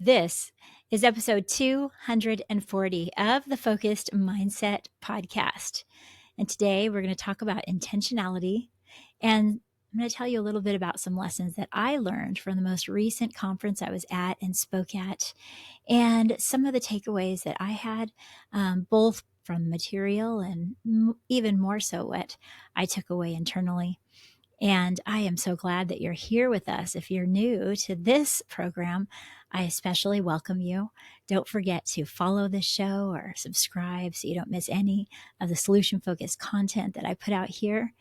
This is episode 240 of the Focused Mindset podcast. And today we're going to talk about intentionality. And I'm going to tell you a little bit about some lessons that I learned from the most recent conference I was at and spoke at, and some of the takeaways that I had, both from the material and even more so what I took away internally. And I am so glad that you're here with us. If you're new to this program, I especially welcome you. Don't forget to follow this show or subscribe so you don't miss any of the solution-focused content that I put out here.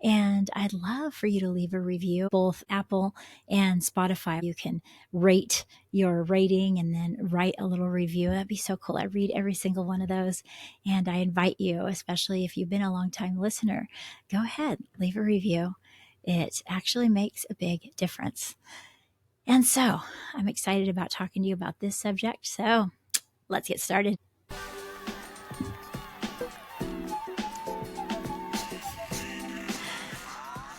And I'd love for you to leave a review, both Apple and Spotify. You can rate your rating and then write a little review. That'd be so cool. I read every single one of those. And I invite you, especially if you've been a long-time listener, go ahead, leave a review. It actually makes a big difference. And so I'm excited about talking to you about this subject. So let's get started.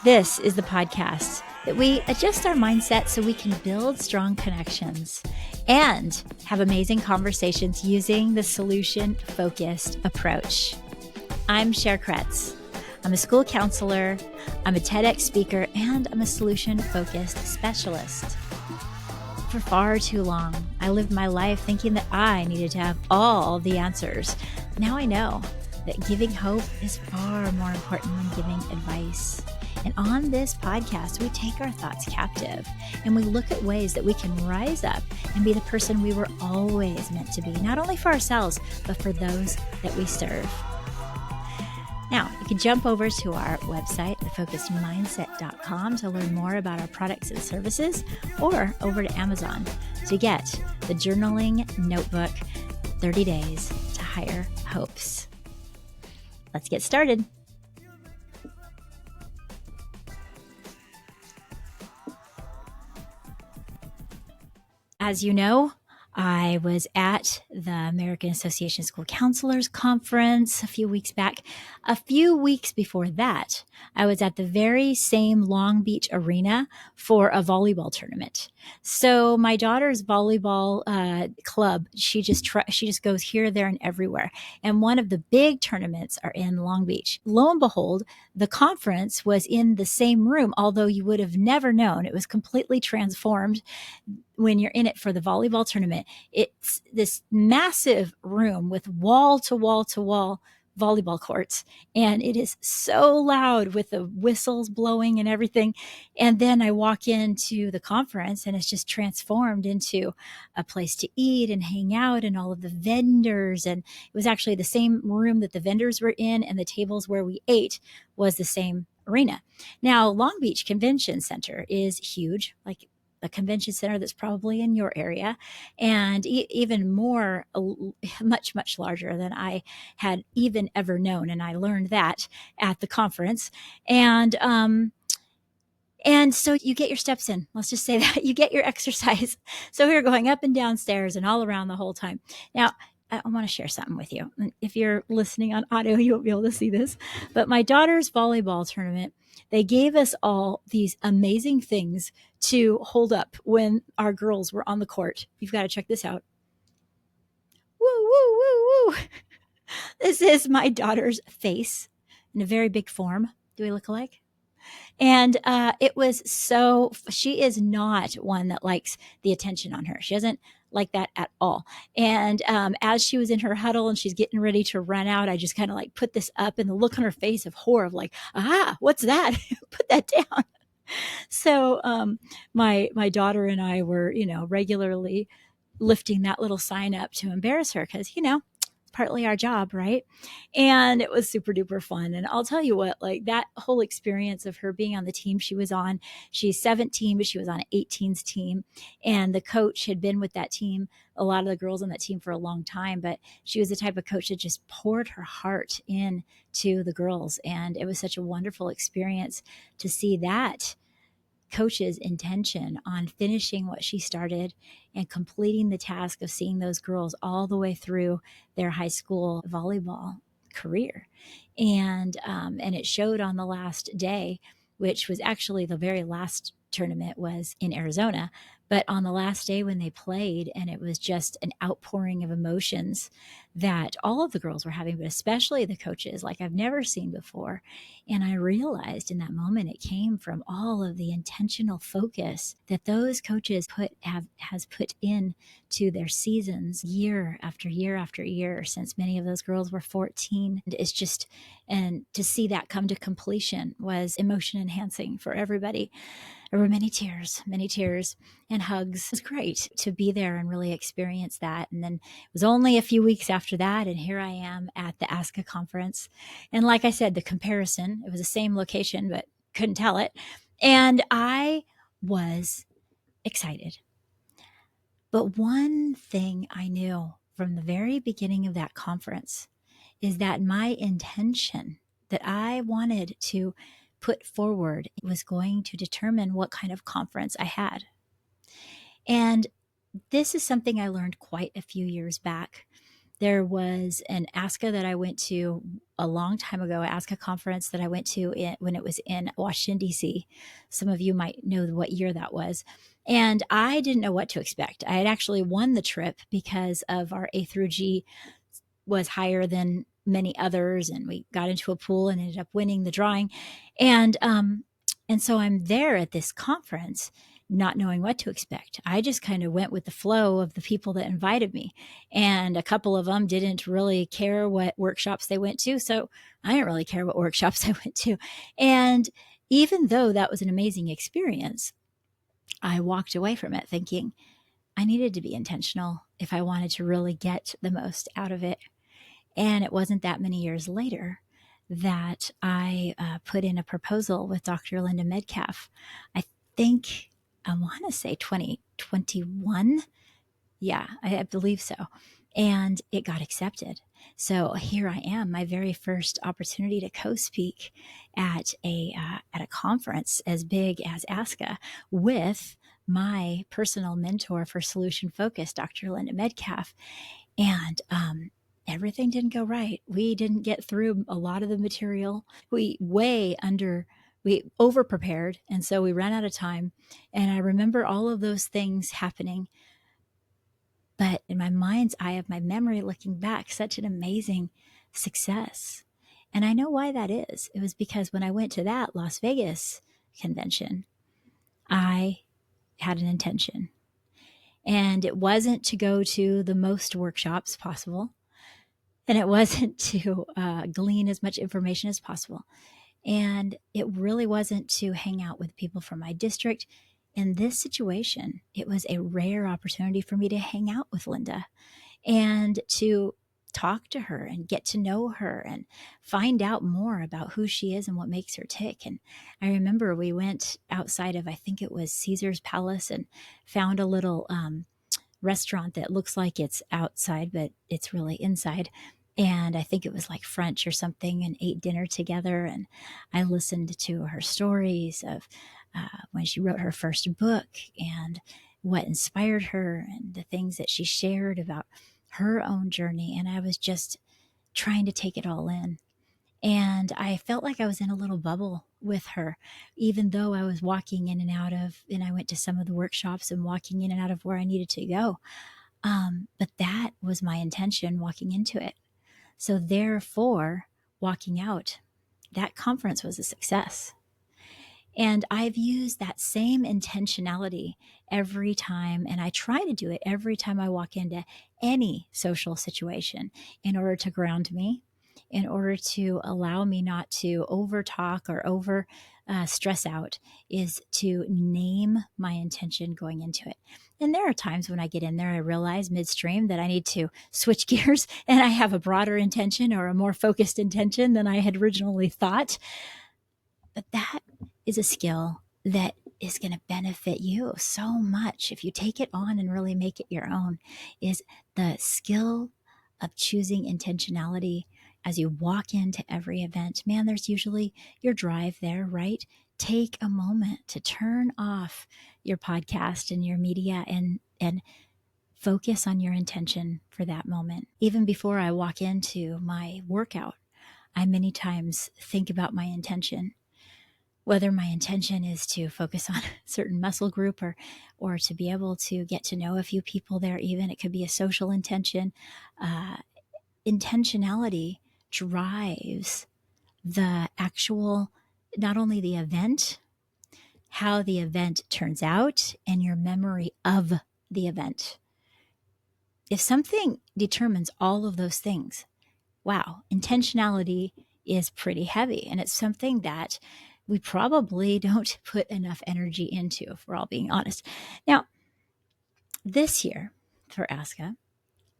This is the podcast that we adjust our mindset so we can build strong connections and have amazing conversations using the solution-focused approach. I'm Cher. I'm a school counselor, I'm a TEDx speaker, and I'm a solution-focused specialist. For far too long, I lived my life thinking that I needed to have all the answers. Now I know that giving hope is far more important than giving advice. And on this podcast, we take our thoughts captive and we look at ways that we can rise up and be the person we were always meant to be, not only for ourselves, but for those that we serve. Now, you can jump over to our website, thefocusedmindset.com, to learn more about our products and services, or over to Amazon to get the journaling notebook, 30 Days to Higher Hopes. Let's get started. As you know, I was at the American Association of School Counselors Conference a few weeks back. A few weeks before that, I was at the very same Long Beach arena for a volleyball tournament. So my daughter's volleyball club, she just goes here, there, and everywhere. And one of the big tournaments are in Long Beach. Lo and behold, the conference was in the same room, although you would have never known. It was completely transformed when you're in it for the volleyball tournament. It's this massive room with wall to wall to wall volleyball courts. And it is so loud with the whistles blowing and everything. And then I walk into the conference and it's just transformed into a place to eat and hang out and all of the vendors. And it was actually the same room that the vendors were in, and the tables where we ate was the same arena. Now, Long Beach Convention Center is huge, like a convention center that's probably in your area, and even more, much, much larger than I had even ever known. And I learned that at the conference. And so you get your steps in. Let's just say that you get your exercise. So we were going up and down stairs and all around the whole time. Now, I want to share something with you. If you're listening on audio, you won't be able to see this, but my daughter's volleyball tournament, they gave us all these amazing things to hold up when our girls were on the court. You've got to check this out. Woo, woo, woo, woo. This is my daughter's face in a very big form. Do we look alike? And it was so, she is not one that likes the attention on her. She doesn't like that at all. And as she was in her huddle and she's getting ready to run out, I just kind of like put this up, and the look on her face of horror of like, what's that? Put that down. So my daughter and I were, regularly lifting that little sign up to embarrass her because, partly our job, right? And it was super duper fun. And I'll tell you what, like that whole experience of her being on the team she was on, she's 17, but she was on an 18s team. And the coach had been with that team, a lot of the girls on that team, for a long time, but she was the type of coach that just poured her heart in to the girls. And it was such a wonderful experience to see that coach's intention on finishing what she started and completing the task of seeing those girls all the way through their high school volleyball career. And it showed on the last day, which was actually the very last tournament was in Arizona, But on the last day when they played, and it was just an outpouring of emotions that all of the girls were having, but especially the coaches, like I've never seen before. And I realized in that moment it came from all of the intentional focus that those coaches has put in to their seasons year after year after year since many of those girls were 14. It's just, and to see that come to completion was emotion enhancing for everybody. There were many tears and hugs. It was great to be there and really experience that. And then it was only a few weeks after that, and here I am at the ASCA conference. And like I said, the comparison, it was the same location, but couldn't tell it. And I was excited. But one thing I knew from the very beginning of that conference is that my intention that I wanted to put forward was going to determine what kind of conference I had. And this is something I learned quite a few years back. There was an ASCA that I went to a long time ago, an ASCA conference that I went to when it was in Washington, D.C. Some of you might know what year that was. And I didn't know what to expect. I had actually won the trip because of our A through G was higher than many others, and we got into a pool and ended up winning the drawing. And so I'm there at this conference not knowing what to expect. I just kind of went with the flow of the people that invited me. And a couple of them didn't really care what workshops they went to. So I didn't really care what workshops I went to. And even though that was an amazing experience, I walked away from it thinking I needed to be intentional if I wanted to really get the most out of it. And it wasn't that many years later that I put in a proposal with Dr. Linda Metcalf. I think I want to say 2021. Yeah, I believe so. And it got accepted. So here I am, my very first opportunity to co-speak at a conference as big as ASCA with my personal mentor for Solution Focus, Dr. Linda Metcalf. And everything didn't go right. We didn't get through a lot of the material. We over prepared. And so we ran out of time. And I remember all of those things happening. But in my mind's eye of my memory, looking back, such an amazing success. And I know why that is. It was because when I went to that Las Vegas convention, I had an intention. And it wasn't to go to the most workshops possible. And it wasn't to glean as much information as possible. And it really wasn't to hang out with people from my district. In this situation, it was a rare opportunity for me to hang out with Linda and to talk to her and get to know her and find out more about who she is and what makes her tick. And I remember we went outside of, I think it was Caesar's Palace, and found a little restaurant that looks like it's outside, but it's really inside. And I think it was like French or something, and ate dinner together. And I listened to her stories of when she wrote her first book and what inspired her and the things that she shared about her own journey. And I was just trying to take it all in. And I felt like I was in a little bubble with her, even though I was walking in and out of, and I went to some of the workshops and walking in and out of where I needed to go. But that was my intention walking into it. So therefore, walking out, that conference was a success. And I've used that same intentionality every time, and I try to do it every time I walk into any social situation in order to ground me, in order to allow me not to over talk or over stress out, is to name my intention going into it. And there are times when I get in there, I realize midstream that I need to switch gears and I have a broader intention or a more focused intention than I had originally thought. But that is a skill that is going to benefit you so much if you take it on and really make it your own, is the skill of choosing intentionality as you walk into every event. Man, there's usually your drive there, right? Take a moment to turn off your podcast and your media and focus on your intention for that moment. Even before I walk into my workout, I many times think about my intention. whether my intention is to focus on a certain muscle group or to be able to get to know a few people there, even it could be a social intention. Intentionality drives the actual, not only the event, how the event turns out, and your memory of the event. If something determines all of those things, wow, intentionality is pretty heavy. And it's something that we probably don't put enough energy into, if we're all being honest. Now, this year for ASCA,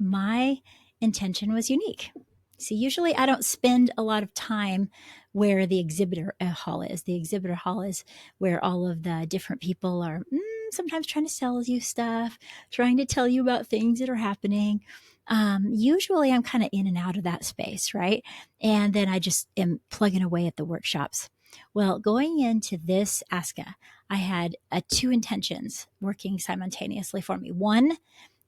my intention was unique. See, usually I don't spend a lot of time where the exhibitor hall is. The exhibitor hall is where all of the different people are sometimes trying to sell you stuff, trying to tell you about things that are happening. Usually I'm kind of in and out of that space, right? And then I just am plugging away at the workshops. Well, going into this ASCA, I had two intentions working simultaneously for me. One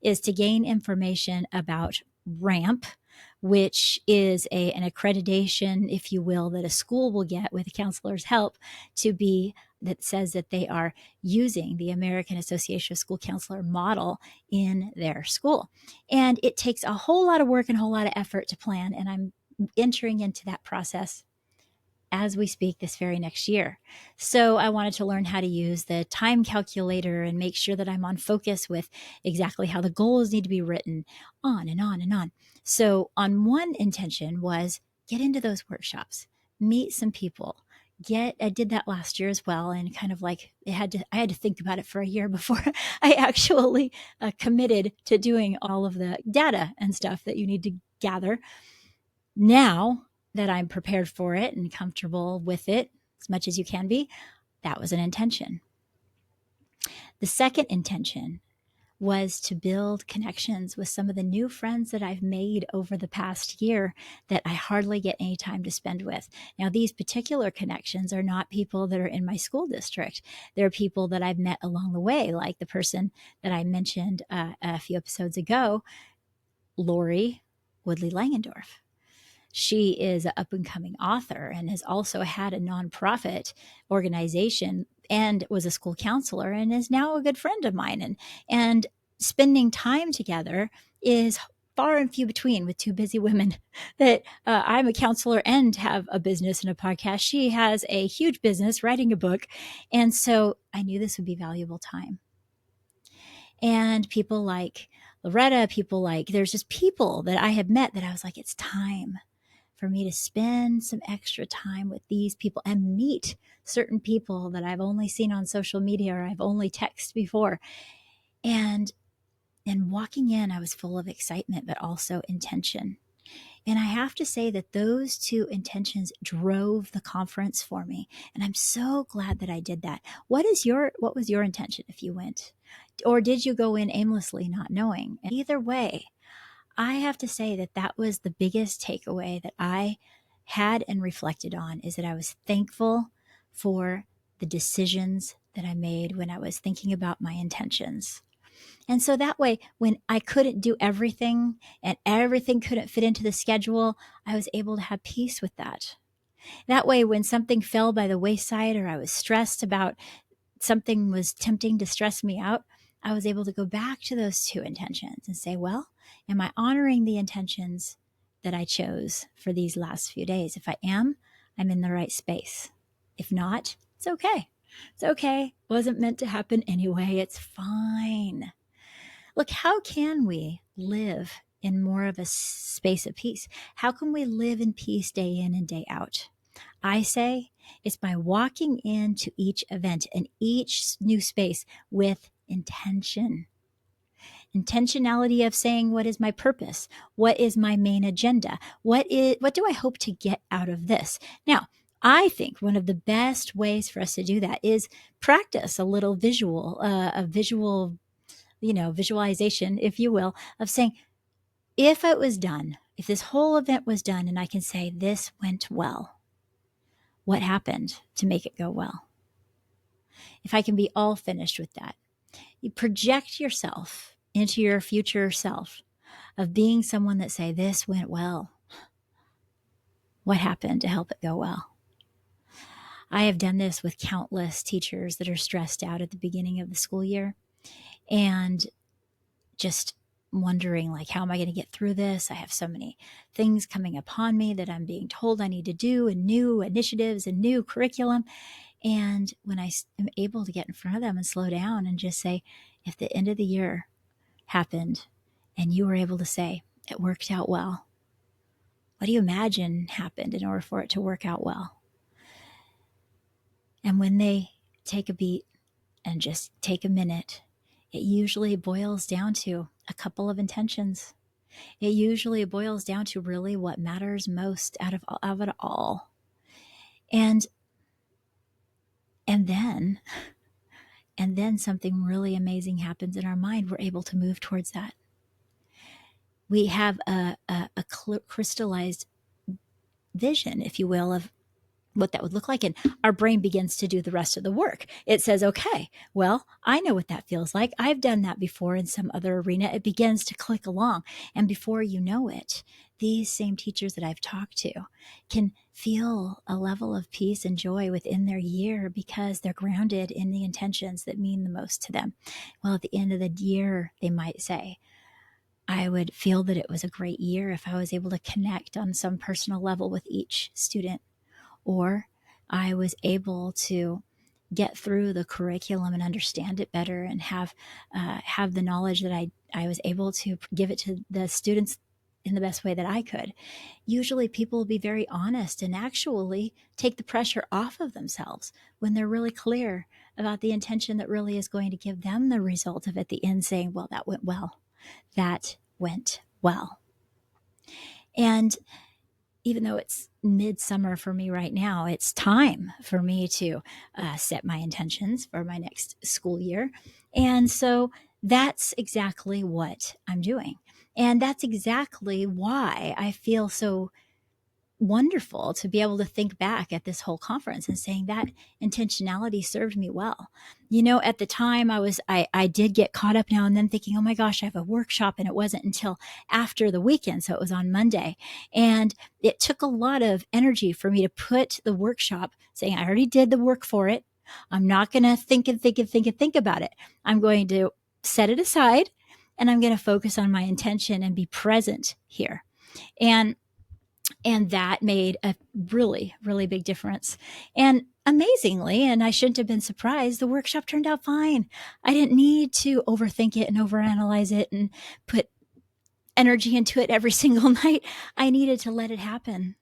is to gain information about RAMP, which is an accreditation, if you will, that a school will get with a counselor's help to be, that says that they are using the American Association of School Counselor model in their school. And it takes a whole lot of work and a whole lot of effort to plan. And I'm entering into that process as we speak this very next year. So I wanted to learn how to use the time calculator and make sure that I'm on focus with exactly how the goals need to be written, on and on and on. So on one intention was get into those workshops, meet some people. I did that last year as well, and kind of like I had to think about it for a year before I actually committed to doing all of the data and stuff that you need to gather. Now that I'm prepared for it and comfortable with it as much as you can be, that was an intention. The second intention was to build connections with some of the new friends that I've made over the past year that I hardly get any time to spend with. Now, these particular connections are not people that are in my school district. They're people that I've met along the way, like the person that I mentioned a few episodes ago, Lori Woodley Langendorf. She is an up and coming author and has also had a nonprofit organization and was a school counselor and is now a good friend of mine. And spending time together is far and few between with two busy women that I'm a counselor and have a business and a podcast. She has a huge business writing a book. And so I knew this would be valuable time. And people like Loretta, there's just people that I have met that I was like, it's time for me to spend some extra time with these people and meet certain people that I've only seen on social media or I've only texted before. And walking in, I was full of excitement, but also intention. And I have to say that those two intentions drove the conference for me. And I'm so glad that I did that. What was your intention if you went? Or did you go in aimlessly, not knowing? And either way, I have to say that that was the biggest takeaway that I had and reflected on, is that I was thankful for the decisions that I made when I was thinking about my intentions. And so that way, when I couldn't do everything and everything couldn't fit into the schedule, I was able to have peace with that. That way, when something fell by the wayside or I was stressed about something was tempting to stress me out, I was able to go back to those two intentions and say, well, am I honoring the intentions that I chose for these last few days? If I am, I'm in the right space. If not, it's okay. It's okay. It wasn't meant to happen anyway. It's fine. Look, how can we live in more of a space of peace? How can we live in peace day in and day out? I say it's by walking into each event and each new space with intention. Intentionality of saying, what is my purpose? What is my main agenda? What do I hope to get out of this? Now, I think one of the best ways for us to do that is practice a little visualization, if you will, of saying, if it was done, if this whole event was done and I can say this went well, what happened to make it go well? If I can be all finished with that, you project yourself into your future self of being someone that say, this went well. What happened to help it go well? I have done this with countless teachers that are stressed out at the beginning of the school year and just wondering, like, how am I going to get through this? I have so many things coming upon me that I'm being told I need to do, and new initiatives and new curriculum. And when I am able to get in front of them and slow down and just say, if the end of the year happened and you were able to say, it worked out well, what do you imagine happened in order for it to work out well? And when they take a beat and just take a minute, it usually boils down to a couple of intentions. It usually boils down to really what matters most out of it all. And then something really amazing happens in our mind. We're able to move towards that. We have a crystallized vision, if you will, of what that would look like. And our brain begins to do the rest of the work. It says, okay, well, I know what that feels like. I've done that before in some other arena. It begins to click along. And before you know it, these same teachers that I've talked to can feel a level of peace and joy within their year because they're grounded in the intentions that mean the most to them. Well, at the end of the year, they might say, I would feel that it was a great year if I was able to connect on some personal level with each student, or I was able to get through the curriculum and understand it better and have the knowledge that I was able to give it to the students in the best way that I could. Usually people will be very honest and actually take the pressure off of themselves when they're really clear about the intention that really is going to give them the result of at the end saying, well, that went well. That went well. And even though it's midsummer for me right now, it's time for me to set my intentions for my next school year. And so that's exactly what I'm doing. And that's exactly why I feel so wonderful to be able to think back at this whole conference and saying that intentionality served me well. You know, at the time I did get caught up now and then thinking, oh my gosh, I have a workshop, and it wasn't until after the weekend. So it was on Monday, and it took a lot of energy for me to put the workshop saying, I already did the work for it. I'm not going to think about it. I'm going to set it aside, and I'm going to focus on my intention and be present here. And that made a really, really big difference. And amazingly, and I shouldn't have been surprised, the workshop turned out fine. I didn't need to overthink it and overanalyze it and put energy into it every single night. I needed to let it happen.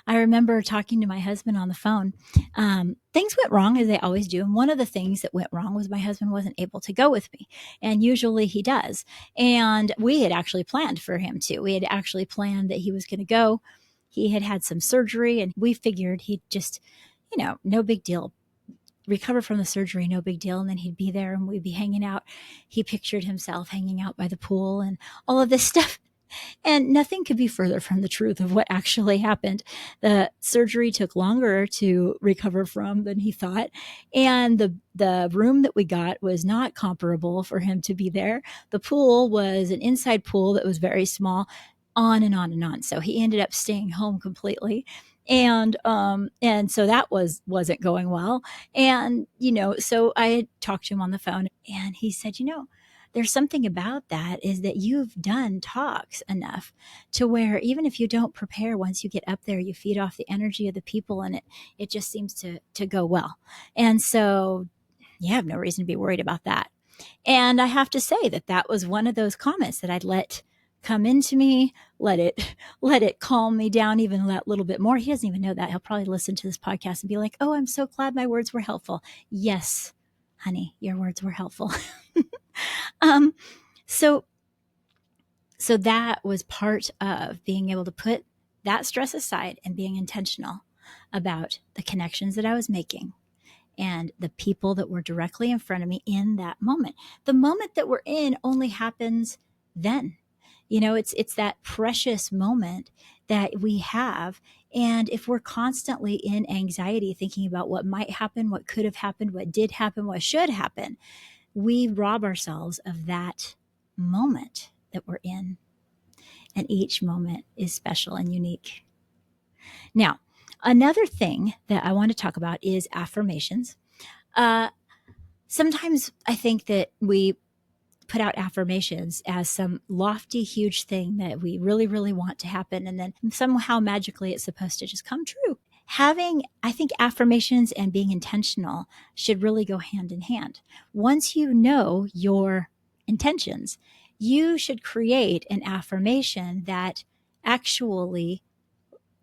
I remember talking to my husband on the phone. Things went wrong, as they always do. And one of the things that went wrong was my husband wasn't able to go with me. And usually he does. And we had actually planned for him to. We had actually planned that he was going to go. He had had some surgery, and we figured he'd just, no big deal. Recover from the surgery, no big deal. And then he'd be there and we'd be hanging out. He pictured himself hanging out by the pool and all of this stuff. And nothing could be further from the truth of what actually happened. The surgery took longer to recover from than he thought. And the room that we got was not comparable for him to be there. The pool was an inside pool that was very small, on and on and on. So he ended up staying home completely. And so that wasn't going well. And, so I had talked to him on the phone, and he said, there's something about that is that you've done talks enough to where even if you don't prepare, once you get up there, you feed off the energy of the people, and it just seems to go well. And so you have no reason to be worried about that. And I have to say that was one of those comments that I'd let come into me, let it calm me down even that little bit more. He doesn't even know that. He'll probably listen to this podcast and be like, oh, I'm so glad my words were helpful. Yes, honey, your words were helpful. So that was part of being able to put that stress aside and being intentional about the connections that I was making and the people that were directly in front of me in that moment. The moment that we're in only happens then. It's that precious moment that we have. And if we're constantly in anxiety, thinking about what might happen, what could have happened, what did happen, what should happen, we rob ourselves of that moment that we're in. And each moment is special and unique. Now, Another thing that I want to talk about is affirmations. Sometimes I think that we put out affirmations as some lofty, huge thing that we really, really want to happen. And then somehow magically it's supposed to just come true. I think affirmations and being intentional should really go hand in hand. Once you know your intentions, you should create an affirmation that actually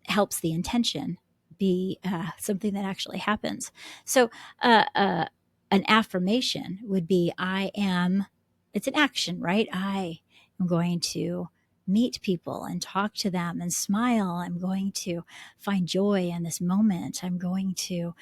helps the intention be something that actually happens. So, an affirmation would be it's an action, right? I am going to meet people and talk to them and smile. I'm going to find joy in this moment. I'm going to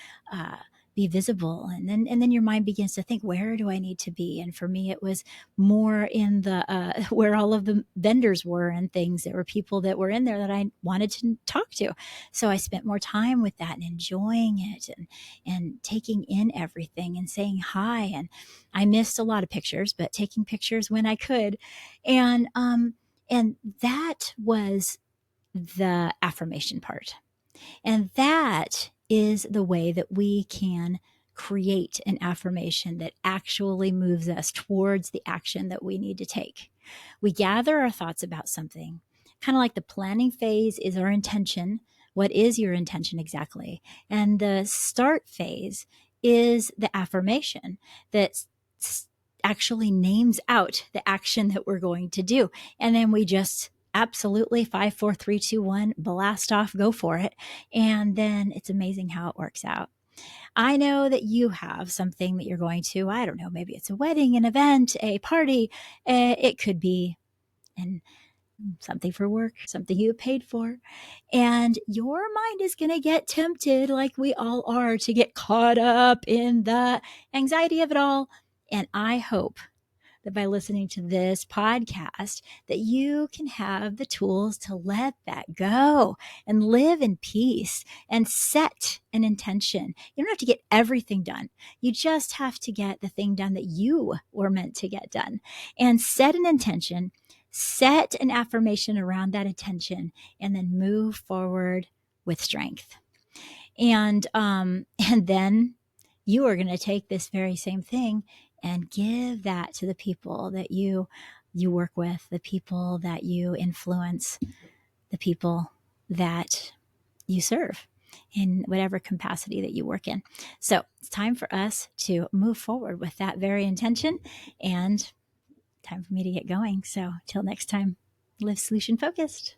be visible. And then your mind begins to think, where do I need to be? And for me, it was more in the where all of the vendors were and things. There were people that were in there that I wanted to talk to. So I spent more time with that and enjoying it and taking in everything and saying hi. And I missed a lot of pictures, but taking pictures when I could. And that was the affirmation part. And that is the way that we can create an affirmation that actually moves us towards the action that we need to take. We gather our thoughts about something, kind of like the planning phase is our intention. What is your intention exactly? And the start phase is the affirmation that actually names out the action that we're going to do. And then we just absolutely 5, 4, 3, 2, 1, blast off, go for it. And then it's amazing how it works out. I know that you have something that you're going to, I don't know, maybe it's a wedding, an event, a party. It could be an something for work, something you paid for. And your mind is going to get tempted, like we all are, to get caught up in the anxiety of it all. And I hope that by listening to this podcast that you can have the tools to let that go and live in peace and set an intention. You don't have to get everything done. You just have to get the thing done that you were meant to get done, and set an intention, set an affirmation around that intention, and then move forward with strength. And then you are going to take this very same thing and give that to the people that you work with, the people that you influence, the people that you serve in whatever capacity that you work in. So it's time for us to move forward with that very intention, and time for me to get going. So till next time, live solution focused.